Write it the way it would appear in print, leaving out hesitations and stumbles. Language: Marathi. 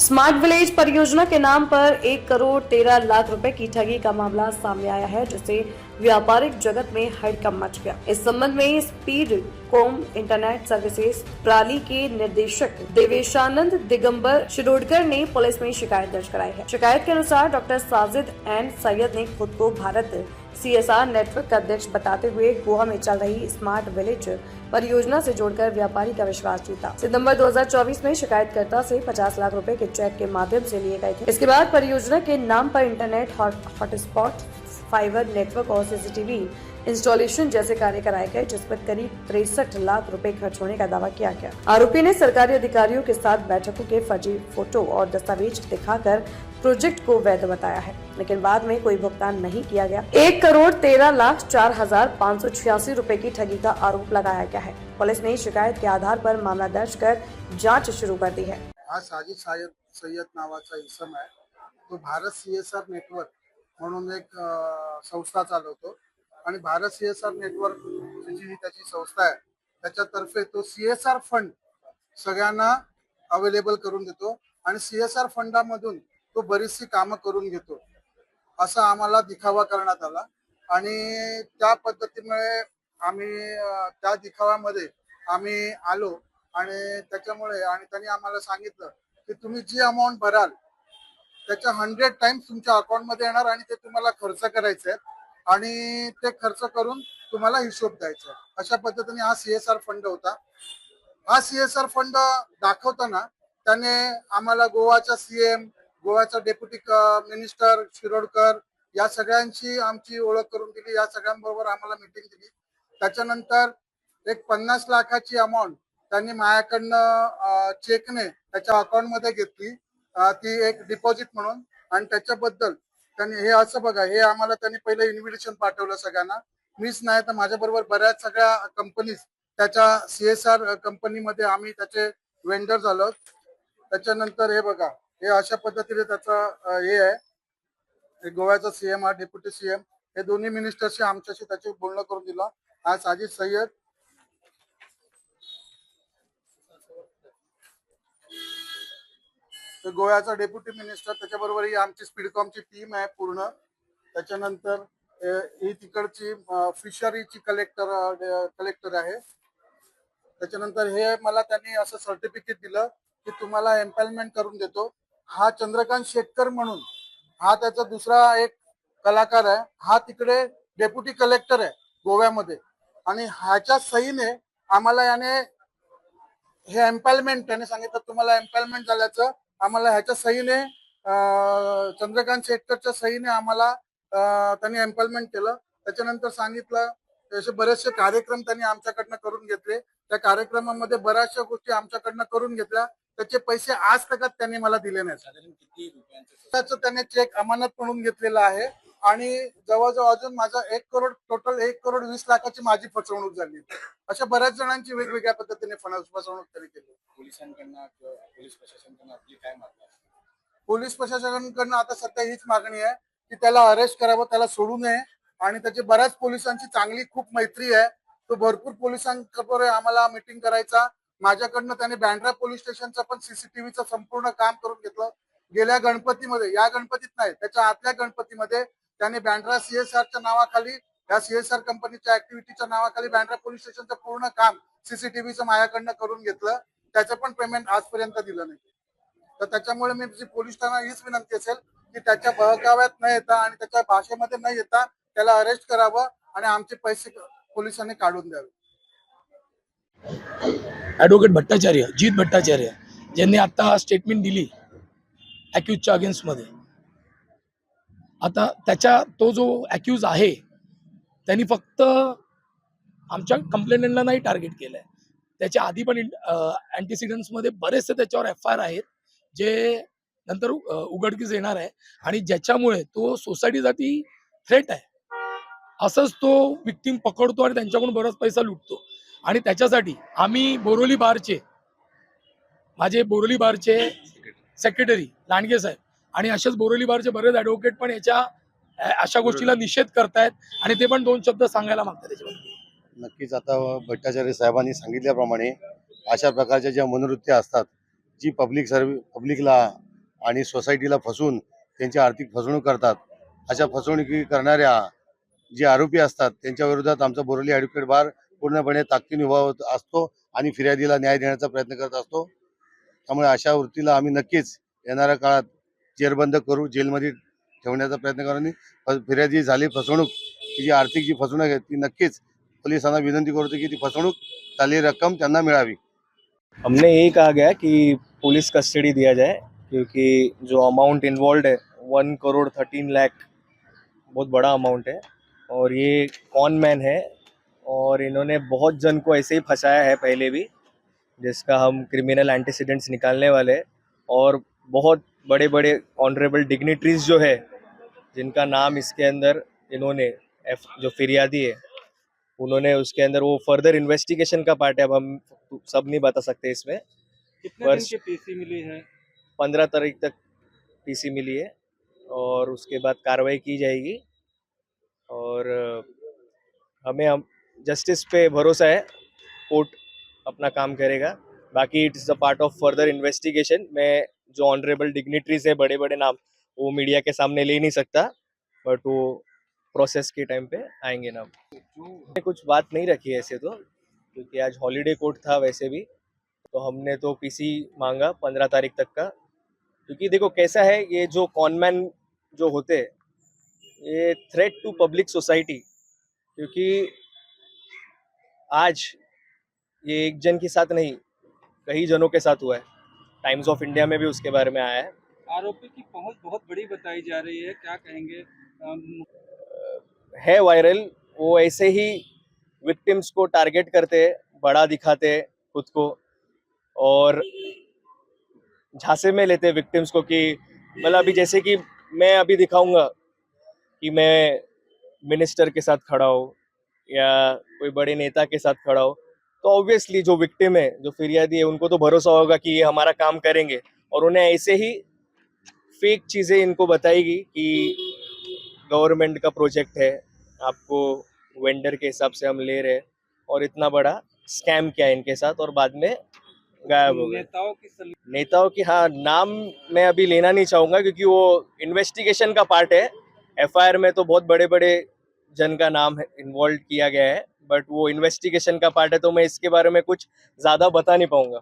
स्मार्ट विलेज परियोजना के नाम पर 1 करोड़ 13 लाख रुपए की ठगी का मामला सामने आया है, जिससे व्यापारिक जगत में हड़कंप मच गया। इस संबंध में स्पीड कॉम इंटरनेट सर्विसेज प्राली के निदेशक देवेशानंद दिगंबर शिरोडकर ने पुलिस में शिकायत दर्ज कराई है। शिकायत के अनुसार डॉक्टर साजिद एंड सैयद ने खुद को भारत CSR नेटवर्क का अध्यक्ष बताते हुए गोवा में चल रही स्मार्ट विलेज परियोजना से जोड़कर व्यापारी का विश्वास जीता। सितंबर 2024 में शिकायतकर्ता से 50 लाख रुपए के चेक के माध्यम से लिए गए थे। इसके बाद परियोजना के नाम पर इंटरनेट हॉटस्पॉट, फाइबर नेटवर्क और CCTV इंस्टॉलेशन जैसे कार्य कराए गए, जिस पर करीब 63 लाख रुपए खर्च होने का दावा किया गया। आरोपी ने सरकारी अधिकारियों के साथ बैठकों के फर्जी फोटो और दस्तावेज दिखाकर प्रोजेक्ट को वैध बताया है, लेकिन बाद में कोई भुगतान नहीं किया गया। 1 करोड़ 13 लाख 4,586 रुपए की ठगी का आरोप लगाया गया है। पुलिस ने शिकायत के आधार पर मामला दर्ज कर जांच शुरू कर दी है। हा साजिद सय्यद नावाचा इसम आहे। तो भारत CSR नेटवर्क म्हणून एक संस्था चालवतो आणि भारत CSR नेटवर्क जी त्याची संस्था आहे त्याच्यातर्फे तो CSR फंड सगळ्यांना अवेलेबल करून देतो आणि CSR फंडामधून तो बरीचशी कामं करून घेतो, असा आम्हाला दिखावा करण्यात आला आणि त्या पद्धतीमुळे आम्ही त्या दिखाव्यामध्ये आम्ही आलो आणि त्याच्यामुळे आणि त्यांनी आम्हाला सांगितलं की तुम्ही जी अमाऊंट भराल त्याच्या 100 टाइम्स तुमच्या अकाउंटमध्ये येणार आणि ते तुम्हाला खर्च करायचे आहेत आणि ते खर्च करून तुम्हाला हिशोब द्यायचा आहे। अशा पद्धतीने हा CSR फंड होता। हा CSR फंड दाखवताना त्याने आम्हाला गोवाचा CM, गोवाचा डेप्युटी मिनिस्टर शिरोडकर या सगळ्यांची आमची ओळख करून दिली। या सगळ्यांबरोबर आम्हाला मीटिंग दिली। त्याच्यानंतर एक 50 लाखाची अमाऊंट त्यांनी माझ्याकडनं चेकने त्याच्या अकाउंटमध्ये घेतली, ती एक डिपॉझिट म्हणून। आणि त्याच्याबद्दल त्यांनी हे असं बघा, हे आम्हाला त्यांनी पहिलं इन्व्हिटेशन पाठवलं सगळ्यांना। मीच नाही तर माझ्याबरोबर बऱ्याच सगळ्या कंपनीज त्याच्या CSR कंपनीमध्ये आम्ही त्याचे वेंडर झालो। त्याच्यानंतर हे बघा, हे अशा पद्धतीने त्याचं हे आहे। गोव्याचा CM हा डेप्युटी CM हे दोन्ही मिनिस्टरशी आमच्याशी त्याचे बोलणं करून दिलं। हा साजिद सय्यद गोव्याचा डेप्युटी मिनिस्टर, त्याच्याबरोबर ही आमची स्पीडकॉमची टीम आहे पूर्ण। त्याच्यानंतर ही तिकडची फिशरीची कलेक्टर आहे। त्याच्यानंतर हे मला त्यांनी असं सर्टिफिकेट दिलं की तुम्हाला एम्पॉवरमेंट करून देतो। हा चंद्रकांत शेटकर म्हणून हा त्याचा दुसरा एक कलाकार आहे। हा तिकडे डेप्युटी कलेक्टर आहे गोव्यामध्ये आणि ह्याच्या सहीने आम्हाला याने हे एम्पॉवरमेंट त्याने सांगितलं तुम्हाला एम्पॉवरमेंट झाल्याचं। आम्हाला ह्याच्या सहीने चंद्रकांत शेटकरच्या सहीने आम्हाला त्यांनी एम्पॉवरमेंट केलं। त्याच्यानंतर सांगितलं असे बरेचसे कार्यक्रम त्यांनी आमच्याकडनं करून घेतले। त्या कार्यक्रमामध्ये बऱ्याचशा गोष्टी आमच्याकडनं करून घेतल्या। त्याचे पैसे आज तक त्यांनी मला दिले नाही। साधारण किती रुपयांचं त्याने चेक अमानत म्हणून घेतलेला आहे आणि जवळजवळ अजून माझा 1 करोड टोटल 1,20,00,000ची माझी फसवणूक झाली। अशा बऱ्याच जणांची वेगवेगळ्या पद्धतीने फसवणूक त्यांनी केली। पोलिसांकडनं किंवा पोलीस प्रशासनाकडनं आपली काय मागणी आहे? पोलीस प्रशासनाकडनं आता सध्या हीच मागणी आहे की त्याला अरेस्ट करावं, त्याला सोडू नये आणि त्याची बऱ्याच पोलिसांची चांगली खूप मैत्री आहे। तो भरपूर पोलिसांबरोबर आम्हाला मीटिंग करायचा। माझ्याकडनं त्याने बँड्रा पोलीस स्टेशनचं पण CCTVचं संपूर्ण काम करून घेतलं। गेल्या गणपतीमध्ये, या गणपतीत नाही त्याच्या आतल्या गणपतीमध्ये त्याने बँड्रा CSRच्या नावाखाली, या CSR कंपनीच्या ऍक्टिव्हिटीच्या नावाखाली बँड्रा पोलीस स्टेशनचं पूर्ण काम CCTVचं माझ्याकडनं करून घेतलं। त्याचं पण पेमेंट आजपर्यंत दिलं नाही। तर त्याच्यामुळे मी पोलीस ठाण्याला हीच विनंती असेल की त्याच्या बहकाव्यात न येता आणि त्याच्या भाषेमध्ये न येता त्याला अरेस्ट करावं आणि आमचे पैसे पोलिसांनी काढून द्यावे। ॲडव्होकेट भट्टाचार्य, जीत भट्टाचार्य ज्यांनी आता स्टेटमेंट दिली ॲक्यूजच्या अगेन्स्टमध्ये। आता त्याच्या तो जो ॲक्यूज आहे त्यांनी फक्त आमच्या कंप्लेंटला नाही टार्गेट केलं आहे, त्याच्या आधी पण अँटीसिडंट्समध्ये बरेचसे त्याच्यावर FIR आहेत जे नंतर उघडकीस येणार आहे आणि ज्याच्यामुळे तो सोसायटीसाठी थ्रेट आहे। असंच तो विक्टीम पकडतो आणि त्यांच्याकडून बराच पैसा लुटतो आणि त्याच्यासाठी आम्ही माझे बोरोली बारचे सेक्रेटरी लांडगे साहेब आणि असेच बोरोली बारचे बरेच ॲडव्होकेट पण याच्या अशा गोष्टीला निषेध करतायत आणि ते पण 2 शब्द सांगायला मागतात त्याच्यामध्ये। नक्कीच आता भट्टाचार्य साहेबांनी सांगितल्याप्रमाणे अशा प्रकारच्या ज्या मनोवृत्त्या असतात, जी पब्लिकला आणि सोसायटीला फसवून त्यांची आर्थिक फसवणूक करतात. अशा फसवणुकी करणाऱ्या जे आरोपी असतात त्यांच्या विरोधात आमचा बोरिवली ॲडव्होकेट बार पूर्णपणे ताकदीने उभा होत असतो आणि फिर्यादीला न्याय देण्याचा प्रयत्न करत असतो. त्यामुळे अशा वृत्तीला आम्ही नक्कीच येणाऱ्या काळात जेरबंद करू, जेलमध्ये ठेवण्याचा प्रयत्न करू आणि फिर्यादी झाली फसवणूक, ही जी आर्थिक जी फसवणूक आहे ती नक्कीच पोलिसांना विनंती करतो की ती फसवणूक झालेली रक्कम त्यांना मिळावी. हमने यही कहा गया कि पुलिस कस्टडी दिया जाए, क्योंकि जो अमाउंट इन्वॉल्व है 1,13,00,000 बहुत बड़ा अमाउंट है और ये कॉन मैन है और इन्होंने बहुत जन को ऐसे ही फंसाया है पहले भी, जिसका हम क्रिमिनल एंटीसीडेंट्स निकालने वाले हैं। और बहुत बड़े बड़े ऑनरेबल डिग्निटरीज जो है जिनका नाम इसके अंदर इन्होंने जो फिरियादी है उन्होंने उसके अंदर, वो फर्दर इन्वेस्टिगेशन का पार्ट है, अब हम सब नहीं बता सकते इसमें। कितने दिन की पीसी मिली है? 15 तारीख तक पीसी मिली है और उसके बाद कार्रवाई की जाएगी और हम जस्टिस पे भरोसा है, कोर्ट अपना काम करेगा। बाकी it is a part of further investigation. मैं जो ऑनरेबल डिग्निटरीज है, बड़े बड़े नाम, वो मीडिया के सामने ले नहीं सकता, बट वो प्रोसेस के टाइम पे आएंगे नाम। कुछ बात नहीं रखी है ऐसे तो, क्योंकि आज हॉलीडे कोर्ट था वैसे भी, तो हमने तो पीसी मांगा 15 तारीख तक का। क्योंकि देखो कैसा है, ये जो कॉनमैन जो होते हैं, ये थ्रेट टू पब्लिक सोसाइटी, क्योंकि आज ये एक जन के साथ नहीं, कई जनों के साथ हुआ है। टाइम्स ऑफ इंडिया में भी उसके बारे में आया है। आरोपी की पहुंच बहुत बड़ी बताई जा रही है, क्या कहेंगे? है वायरल, वो ऐसे ही विक्टिम्स को टारगेट करते, बड़ा दिखाते खुद को और झांसे में लेते विक्टिम्स को कि मतलब अभी जैसे कि मैं अभी दिखाऊंगा कि मैं मिनिस्टर के साथ खड़ा हूँ या कोई बड़े नेता के साथ खड़ा हो, तो ऑब्वियसली जो विक्टिम है, जो फिरियादी है, उनको तो भरोसा होगा कि ये हमारा काम करेंगे और उन्हें ऐसे ही फेक चीज़ें इनको बताएगी कि गवर्नमेंट का प्रोजेक्ट है, आपको वेंडर के हिसाब से हम ले रहे हैं और इतना बड़ा स्कैम किया इनके साथ और बाद में गायब हो गए। नेताओं की हाँ नाम मैं अभी लेना नहीं चाहूँगा, क्योंकि वो इन्वेस्टिगेशन का पार्ट है। एफआईआर में तो बहुत बड़े बड़े जन का नाम इन्वॉल्व किया गया है, बट वो इन्वेस्टिगेशन का पार्ट है, तो मैं इसके बारे में कुछ ज़्यादा बता नहीं पाऊंगा।